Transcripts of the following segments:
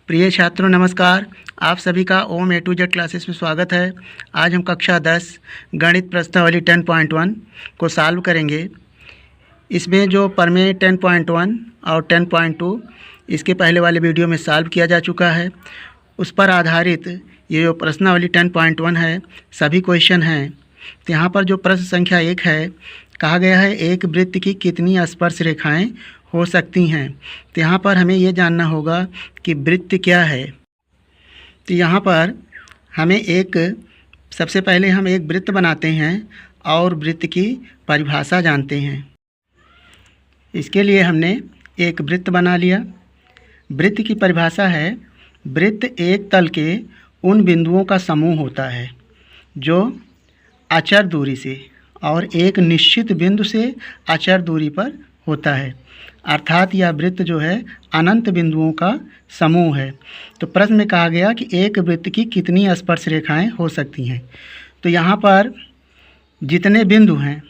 प्रिय छात्रों नमस्कार। आप सभी का ओम ए टू जेड क्लासेस में स्वागत है। आज हम कक्षा 10 गणित प्रश्नावली 10.1 को सॉल्व करेंगे। इसमें जो प्रमेय 10.1 और 10.2 इसके पहले वाले वीडियो में सॉल्व किया जा चुका है। उस पर आधारित ये जो प्रश्नावली 10.1 है, सभी क्वेश्चन हैं। तो यहाँ पर जो प्रश्न संख्या 1 है, कहा गया है एक वृत्त की कितनी स्पर्श रेखाएं हो सकती हैं। तो यहाँ पर हमें ये जानना होगा कि वृत्त क्या है। तो यहाँ पर हमें सबसे पहले हम एक वृत्त बनाते हैं और वृत्त की परिभाषा जानते हैं। इसके लिए हमने एक वृत्त बना लिया। वृत्त की परिभाषा है, वृत्त एक तल के उन बिंदुओं का समूह होता है जो अचर दूरी से और एक निश्चित बिंदु से अचर दूरी पर होता है। अर्थात यह वृत्त जो है अनंत बिंदुओं का समूह है। तो प्रश्न में कहा गया कि एक वृत्त की कितनी स्पर्श रेखाएं हो सकती हैं। तो यहाँ पर जितने बिंदु हैं,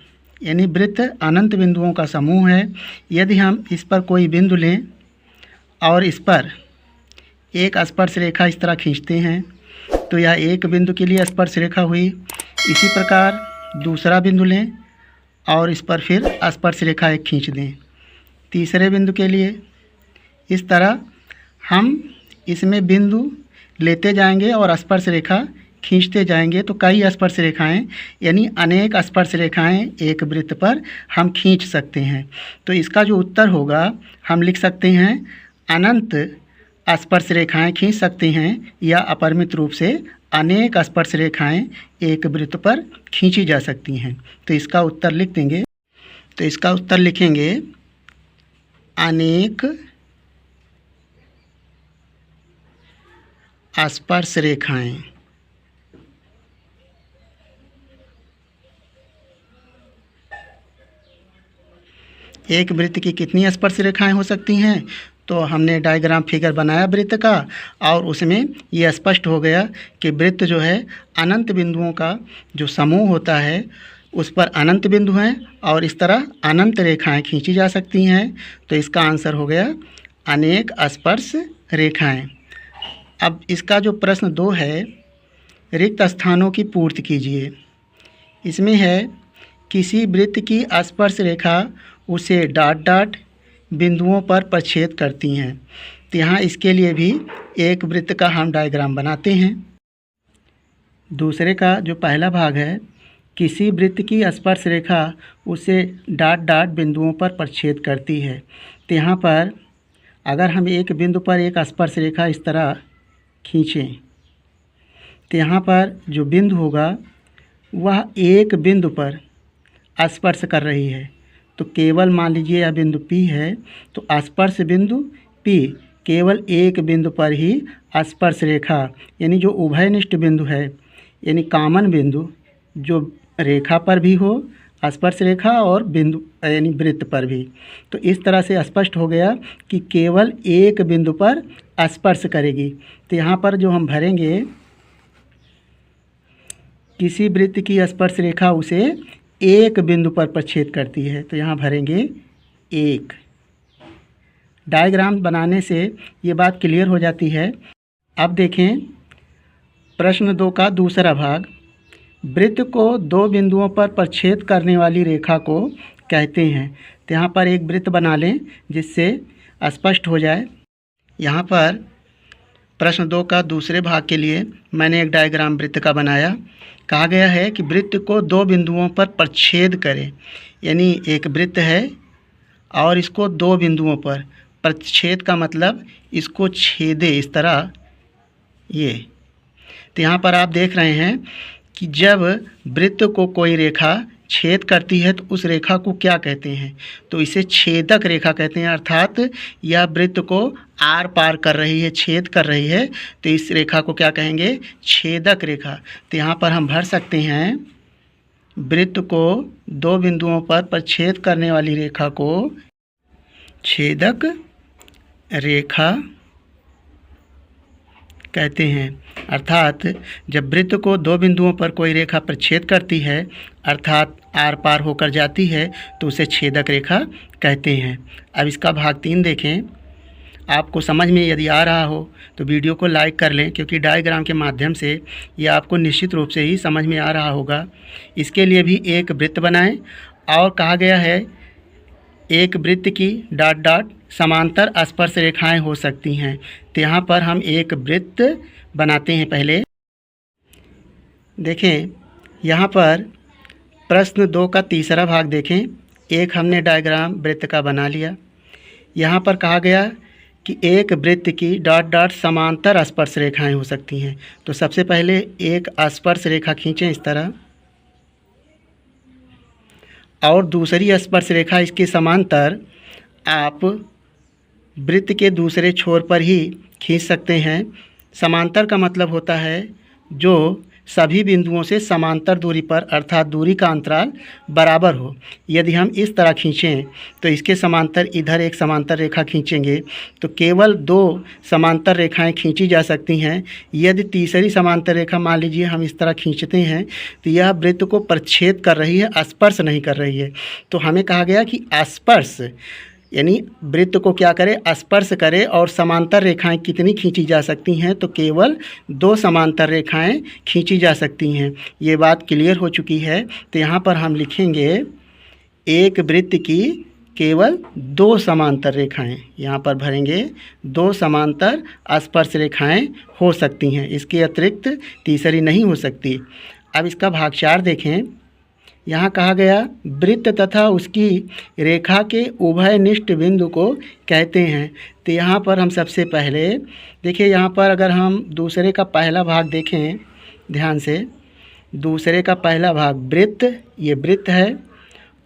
यानी वृत्त अनंत बिंदुओं का समूह है। यदि हम इस पर कोई बिंदु लें और इस पर एक स्पर्श रेखा इस तरह खींचते हैं, तो यह एक बिंदु के लिए स्पर्श रेखा हुई। इसी प्रकार दूसरा बिंदु लें और इस पर फिर स्पर्श रेखा एक खींच दें तीसरे बिंदु के लिए। इस तरह हम इसमें बिंदु लेते जाएंगे और स्पर्श रेखा खींचते जाएंगे, तो कई स्पर्श रेखाएं यानी अनेक स्पर्श रेखाएं एक वृत्त पर हम खींच सकते हैं। तो इसका जो उत्तर होगा हम लिख सकते हैं, अनंत स्पर्श रेखाएं खींच सकते हैं या अपरिमित रूप से अनेक स्पर्श रेखाएं एक वृत्त पर खींची जा सकती हैं। तो इसका उत्तर लिख देंगे। तो इसका उत्तर लिखेंगे, अनेक स्पर्श रेखाएं एक वृत्त की कितनी स्पर्श रेखाएं हो सकती हैं। तो हमने डायग्राम फिगर बनाया वृत्त का और उसमें ये स्पष्ट हो गया कि वृत्त जो है अनंत बिंदुओं का जो समूह होता है, उस पर अनंत बिंदु हैं और इस तरह अनंत रेखाएं खींची जा सकती हैं। तो इसका आंसर हो गया अनेक स्पर्श रेखाएं। अब इसका जो प्रश्न 2 है, रिक्त स्थानों की पूर्ति कीजिए। इसमें है, किसी वृत्त की स्पर्श रेखा उसे डॉट डॉट बिंदुओं पर प्रछेद करती हैं। तो यहाँ इसके लिए भी एक वृत्त का हम डायग्राम बनाते हैं। दूसरे का जो पहला भाग है, किसी वृत्त की स्पर्श रेखा उसे डॉट डॉट बिंदुओं पर प्रछेद करती है। तो यहाँ पर अगर हम एक बिंदु पर एक स्पर्श रेखा इस तरह खींचें, तो यहाँ पर जो बिंदु होगा वह एक बिंदु पर स्पर्श कर रही है। तो केवल मान लीजिए यह बिंदु P है, तो स्पर्श बिंदु P केवल एक बिंदु पर ही स्पर्श रेखा यानी जो उभयनिष्ठ बिंदु है, यानी कॉमन बिंदु जो रेखा पर भी हो, स्पर्श रेखा और बिंदु यानी वृत्त पर भी। तो इस तरह से स्पष्ट हो गया कि केवल एक बिंदु पर स्पर्श करेगी। तो यहाँ पर जो हम भरेंगे, किसी वृत्त की स्पर्श रेखा उसे एक बिंदु पर प्रछेद करती है, तो यहाँ भरेंगे एक। डायग्राम बनाने से ये बात क्लियर हो जाती है। अब देखें प्रश्न 2 का दूसरा भाग, वृत्त को 2 बिंदुओं पर प्रछेद करने वाली रेखा को कहते हैं। तो यहाँ पर एक वृत्त बना लें जिससे स्पष्ट हो जाए। यहाँ पर प्रश्न 2 का दूसरे भाग के लिए मैंने एक डायग्राम वृत्त का बनाया। कहा गया है कि वृत्त को 2 बिंदुओं पर प्रछेद करें, यानी एक वृत्त है और इसको 2 बिंदुओं पर प्रछेद का मतलब इसको छेदे इस तरह ये। तो यहाँ पर आप देख रहे हैं कि जब वृत्त को कोई रेखा छेद करती है तो उस रेखा को क्या कहते हैं। तो इसे छेदक रेखा कहते हैं। अर्थात यह वृत्त को आर पार कर रही है, छेद कर रही है, तो इस रेखा को क्या कहेंगे, छेदक रेखा। तो यहाँ पर हम भर सकते हैं, वृत्त को 2 बिंदुओं पर प्रछेद करने वाली रेखा को छेदक रेखा कहते हैं। अर्थात जब वृत्त को 2 बिंदुओं पर कोई रेखा प्रछेद करती है, अर्थात आर पार होकर जाती है, तो उसे छेदक रेखा कहते हैं। अब इसका भाग 3 देखें। आपको समझ में यदि आ रहा हो तो वीडियो को लाइक कर लें, क्योंकि डायग्राम के माध्यम से ये आपको निश्चित रूप से ही समझ में आ रहा होगा। इसके लिए भी एक वृत्त बनाएं और कहा गया है एक वृत्त की डॉट डॉट समांतर स्पर्श रेखाएं हो सकती हैं। तो यहाँ पर हम एक वृत्त बनाते हैं। पहले देखें, यहाँ पर प्रश्न 2 का तीसरा भाग देखें। एक हमने डायग्राम वृत्त का बना लिया। यहाँ पर कहा गया कि एक वृत्त की डॉट डॉट समांतर स्पर्श रेखाएं हो सकती हैं। तो सबसे पहले एक स्पर्श रेखा खींचें इस तरह, और दूसरी स्पर्श रेखा इसके समांतर आप वृत्त के दूसरे छोर पर ही खींच सकते हैं। समांतर का मतलब होता है जो सभी बिंदुओं से समांतर दूरी पर, अर्थात दूरी का अंतराल बराबर हो। यदि हम इस तरह खींचें तो इसके समांतर इधर एक समांतर रेखा खींचेंगे तो केवल 2 समांतर रेखाएं खींची जा सकती हैं। यदि तीसरी समांतर रेखा मान लीजिए हम इस तरह खींचते हैं तो यह वृत्त को परिच्छेद कर रही है, स्पर्श नहीं कर रही है। तो हमें कहा गया कि स्पर्श यानी वृत्त को क्या करे, स्पर्श करे। और समांतर रेखाएं कितनी खींची जा सकती हैं, तो केवल 2 समांतर रेखाएं खींची जा सकती हैं। ये बात क्लियर हो चुकी है। तो यहाँ पर हम लिखेंगे एक वृत्त की केवल 2 समांतर रेखाएं, यहाँ पर भरेंगे 2 समांतर स्पर्श रेखाएं हो सकती हैं। इसके अतिरिक्त तीसरी नहीं हो सकती। अब इसका भाग 4 देखें। यहाँ कहा गया वृत्त तथा उसकी रेखा के उभयनिष्ठ बिंदु को कहते हैं। तो यहाँ पर हम सबसे पहले देखिए, यहाँ पर अगर हम दूसरे का पहला भाग देखें ध्यान से, दूसरे का पहला भाग वृत्त, ये वृत्त है,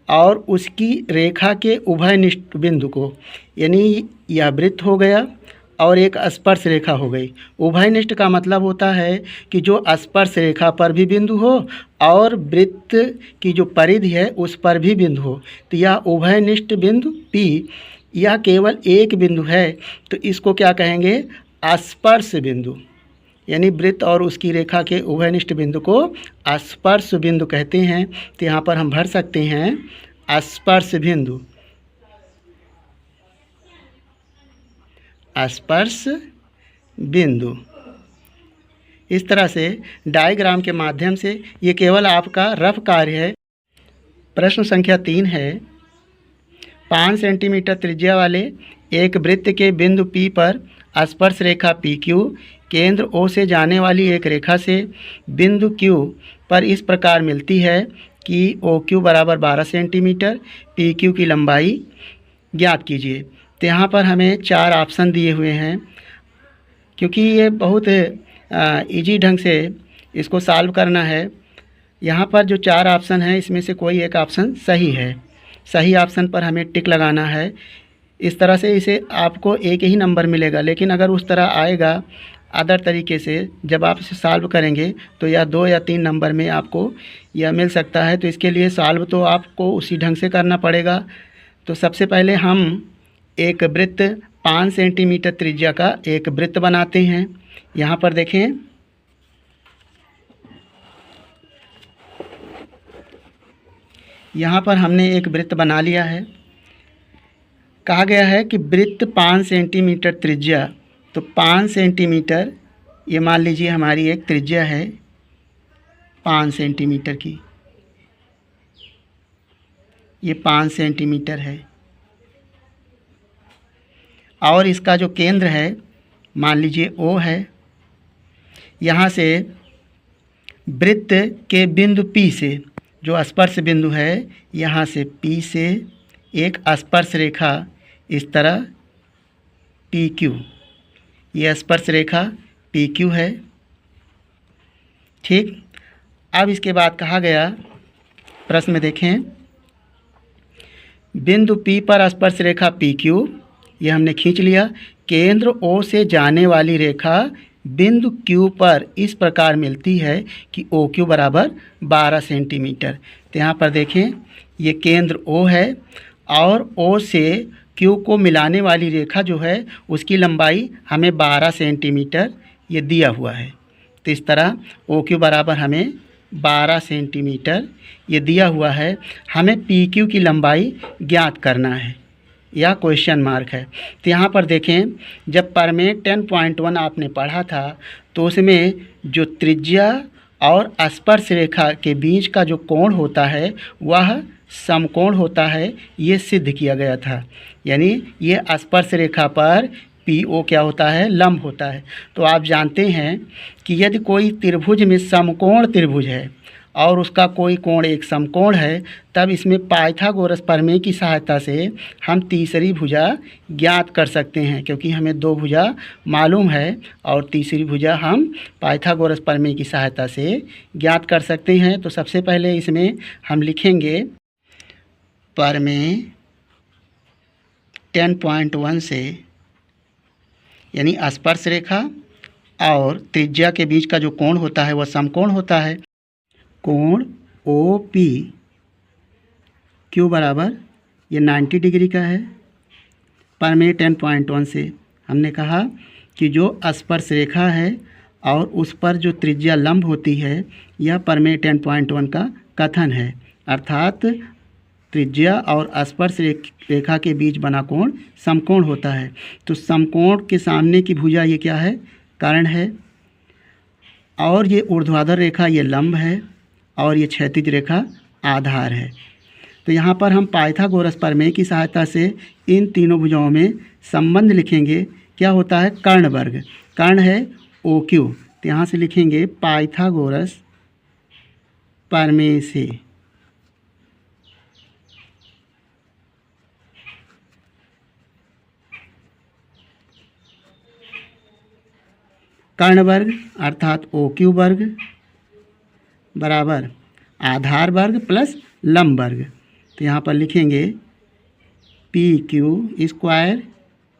और उसकी रेखा के उभयनिष्ठ बिंदु को, यानी यह वृत्त हो गया और एक स्पर्श रेखा हो गई। उभयनिष्ठ का मतलब होता है कि जो स्पर्श रेखा पर भी बिंदु हो और वृत्त की जो परिधि है उस पर भी बिंदु हो। तो यह उभयनिष्ठ बिंदु P, यह केवल एक बिंदु है, तो इसको क्या कहेंगे, स्पर्श बिंदु। यानी वृत्त और उसकी रेखा के उभयनिष्ठ बिंदु को स्पर्श बिंदु कहते हैं। तो यहाँ पर हम भर सकते हैं स्पर्श बिंदु, स्पर्श बिंदु। इस तरह से डायग्राम के माध्यम से ये केवल आपका रफ कार्य है। प्रश्न संख्या 3 है, 5 सेंटीमीटर त्रिज्या वाले एक वृत्त के बिंदु P पर स्पर्श रेखा PQ केंद्र O से जाने वाली एक रेखा से बिंदु Q पर इस प्रकार मिलती है कि OQ बराबर 12 सेंटीमीटर, PQ की लंबाई ज्ञात कीजिए। तो यहाँ पर हमें 4 ऑप्शन दिए हुए हैं। क्योंकि ये बहुत इजी ढंग से इसको सॉल्व करना है, यहाँ पर जो 4 ऑप्शन हैं इसमें से कोई एक ऑप्शन सही है। सही ऑप्शन पर हमें टिक लगाना है। इस तरह से इसे आपको एक ही नंबर मिलेगा, लेकिन अगर उस तरह आएगा अदर तरीके से जब आप इसे सॉल्व करेंगे तो या 2 या 3 नंबर में आपको यह मिल सकता है। तो इसके लिए सॉल्व तो आपको उसी ढंग से करना पड़ेगा। तो सबसे पहले हम एक वृत्त 5 सेंटीमीटर त्रिज्या का एक वृत्त बनाते हैं। यहाँ पर देखें, यहाँ पर हमने एक वृत्त बना लिया है। कहा गया है कि वृत्त 5 सेंटीमीटर त्रिज्या, तो 5 सेंटीमीटर ये मान लीजिए हमारी एक त्रिज्या है 5 सेंटीमीटर की, ये 5 सेंटीमीटर है। और इसका जो केंद्र है मान लीजिए O है। यहाँ से वृत्त के बिंदु P से जो स्पर्श बिंदु है, यहाँ से P से एक स्पर्श रेखा इस तरह PQ, ये स्पर्श रेखा PQ है। ठीक, अब इसके बाद कहा गया प्रश्न में देखें, बिंदु P पर स्पर्श रेखा PQ ये हमने खींच लिया। केंद्र O से जाने वाली रेखा बिंदु Q पर इस प्रकार मिलती है कि OQ बराबर 12 सेंटीमीटर। तो यहाँ पर देखें, ये केंद्र O है और O से Q को मिलाने वाली रेखा जो है उसकी लंबाई हमें 12 सेंटीमीटर ये दिया हुआ है। तो इस तरह OQ बराबर हमें 12 सेंटीमीटर ये दिया हुआ है। हमें PQ की लंबाई ज्ञात करना है। या क्वेश्चन मार्क है। तो यहाँ पर देखें, जब प्रमेय 10.1 आपने पढ़ा था तो उसमें जो त्रिज्या और स्पर्श रेखा के बीच का जो कोण होता है वह समकोण होता है, ये सिद्ध किया गया था। यानी ये स्पर्श रेखा पर PO क्या होता है, लंब होता है। तो आप जानते हैं कि यदि कोई त्रिभुज में समकोण त्रिभुज है और उसका कोई कोण एक समकोण है, तब इसमें पाइथागोरस प्रमेय की सहायता से हम तीसरी भुजा ज्ञात कर सकते हैं, क्योंकि हमें दो भुजा मालूम है और तीसरी भुजा हम पाइथागोरस प्रमेय की सहायता से ज्ञात कर सकते हैं। तो सबसे पहले इसमें हम लिखेंगे प्रमेय 10.1 से, यानी स्पर्श रेखा और त्रिज्या के बीच का जो कोण होता है वह समकोण होता है। कोण OP Q बराबर ये 90 डिग्री का है। प्रमेय 10.1 से हमने कहा कि जो स्पर्श रेखा है और उस पर जो त्रिज्या लंब होती है, यह प्रमेय 10.1 का कथन है। अर्थात त्रिज्या और स्पर्श रेखा के बीच बना कोण समकोण होता है। तो समकोण के सामने की भुजा ये क्या है, कर्ण है, और ये ऊर्ध्वाधर रेखा ये लंब है, और ये क्षैतिज रेखा आधार है। तो यहाँ पर हम पाइथागोरस प्रमेय की सहायता से इन तीनों भुजाओं में संबंध लिखेंगे। क्या होता है, कर्ण वर्ग, कर्ण है OQ। तो यहाँ से लिखेंगे पाइथागोरस प्रमेय से कर्ण वर्ग अर्थात OQ वर्ग बराबर आधार वर्ग प्लस लंब वर्ग। तो यहाँ पर लिखेंगे PQ स्क्वायर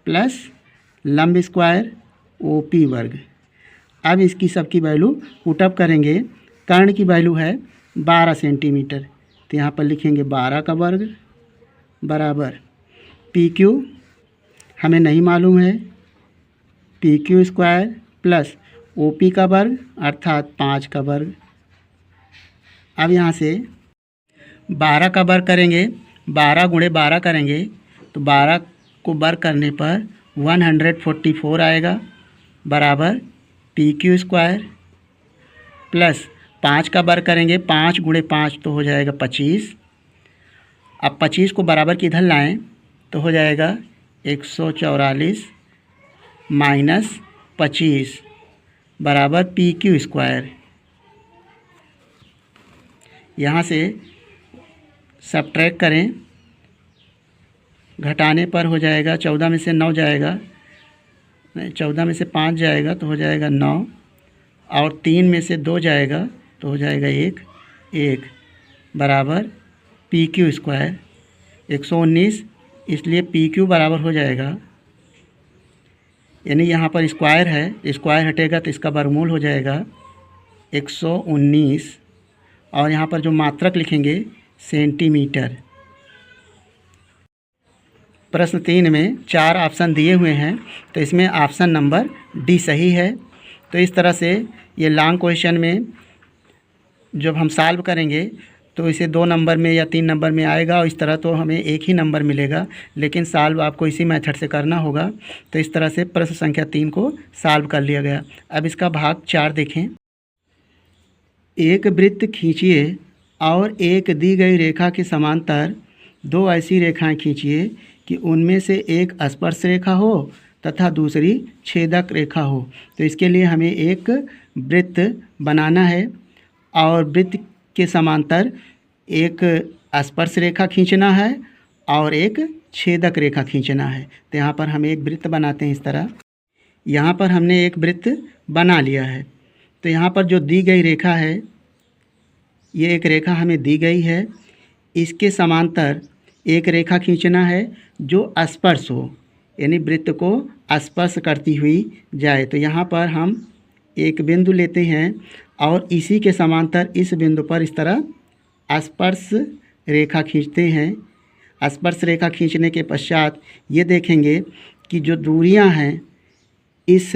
प्लस लंब स्क्वायर OP वर्ग। अब इसकी सबकी वैल्यू पुटअप करेंगे। कर्ण की वैल्यू है 12 सेंटीमीटर, तो यहाँ पर लिखेंगे 12 का वर्ग बराबर PQ हमें नहीं मालूम है, PQ स्क्वायर प्लस OP का वर्ग अर्थात 5 का वर्ग। अब यहाँ से 12 का वर्ग करेंगे, 12 गुणे 12 करेंगे तो 12 को वर्ग करने पर 144 आएगा बराबर PQ स्क्वायर प्लस 5 का वर्ग करेंगे, 5 गुणे 5 तो हो जाएगा 25। अब 25 को बराबर की इधर लाएं तो हो जाएगा 144 माइनस 25 बराबर PQ स्क्वायर। यहाँ से सब्ट्रैक्ट करें, घटाने पर हो जाएगा 14 में से 9 जाएगा, नहीं 14 में से 5 जाएगा तो हो जाएगा 9, और 3 में से 2 जाएगा तो हो जाएगा 1 बराबर PQ स्क्वायर 119। इसलिए PQ बराबर हो जाएगा, यानी यहाँ पर स्क्वायर है, स्क्वायर हटेगा तो इसका वर्गमूल हो जाएगा 119, और यहाँ पर जो मात्रक लिखेंगे सेंटीमीटर। प्रश्न 3 में 4 ऑप्शन दिए हुए हैं, तो इसमें ऑप्शन नंबर D सही है। तो इस तरह से ये लॉन्ग क्वेश्चन में जब हम सॉल्व करेंगे तो इसे 2 नंबर में या 3 नंबर में आएगा, और इस तरह तो हमें 1 ही नंबर मिलेगा, लेकिन सॉल्व आपको इसी मेथड से करना होगा। तो इस तरह से प्रश्न संख्या 3 को सॉल्व कर लिया गया। अब इसका भाग 4 देखें। एक वृत्त खींचिए और एक दी गई रेखा के समांतर 2 ऐसी रेखाएं खींचिए कि उनमें से एक स्पर्श रेखा हो तथा दूसरी छेदक रेखा हो। तो इसके लिए हमें एक वृत्त बनाना है और वृत्त के समांतर एक स्पर्श रेखा खींचना है और एक छेदक रेखा खींचना है। तो यहाँ पर हम एक वृत्त बनाते हैं। इस तरह यहाँ पर हमने एक वृत्त बना लिया है। तो यहाँ पर जो दी गई रेखा है, ये एक रेखा हमें दी गई है, इसके समांतर एक रेखा खींचना है जो स्पर्श हो, यानी वृत्त को स्पर्श करती हुई जाए। तो यहाँ पर हम एक बिंदु लेते हैं और इसी के समांतर इस बिंदु पर इस तरह स्पर्श रेखा खींचते हैं। स्पर्श रेखा खींचने के पश्चात ये देखेंगे कि जो दूरियां हैं, इस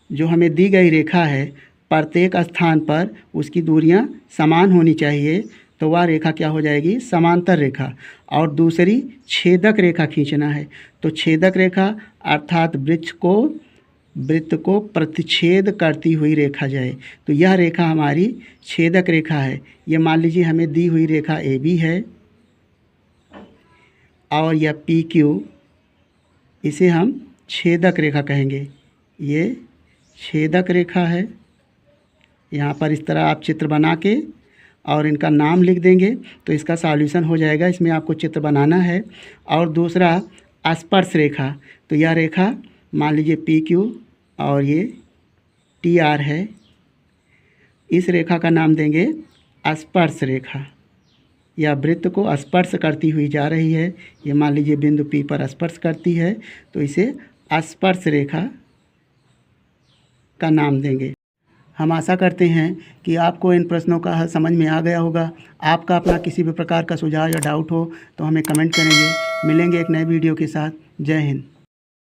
जो हमें दी गई रेखा है, प्रत्येक स्थान पर उसकी दूरियां समान होनी चाहिए। तो वह रेखा क्या हो जाएगी, समांतर रेखा। और दूसरी छेदक रेखा खींचना है, तो छेदक रेखा अर्थात वृत्त को प्रतिच्छेद करती हुई रेखा जाए। तो यह रेखा हमारी छेदक रेखा है। ये मान लीजिए हमें दी हुई रेखा ए बी है और यह पी क्यू, इसे हम छेदक रेखा कहेंगे। ये छेदक रेखा है। यहाँ पर इस तरह आप चित्र बना के और इनका नाम लिख देंगे तो इसका सॉल्यूशन हो जाएगा। इसमें आपको चित्र बनाना है। और दूसरा स्पर्श रेखा, तो यह रेखा मान लीजिए पी क्यू और ये टी आर है। इस रेखा का नाम देंगे स्पर्श रेखा। यह वृत्त को स्पर्श करती हुई जा रही है। ये मान लीजिए बिंदु पी पर स्पर्श करती है, तो इसे स्पर्श रेखा का नाम देंगे। हम आशा करते हैं कि आपको इन प्रश्नों का हल समझ में आ गया होगा। आपका अपना किसी भी प्रकार का सुझाव या डाउट हो तो हमें कमेंट करेंगे। मिलेंगे एक नए वीडियो के साथ। जय हिंद।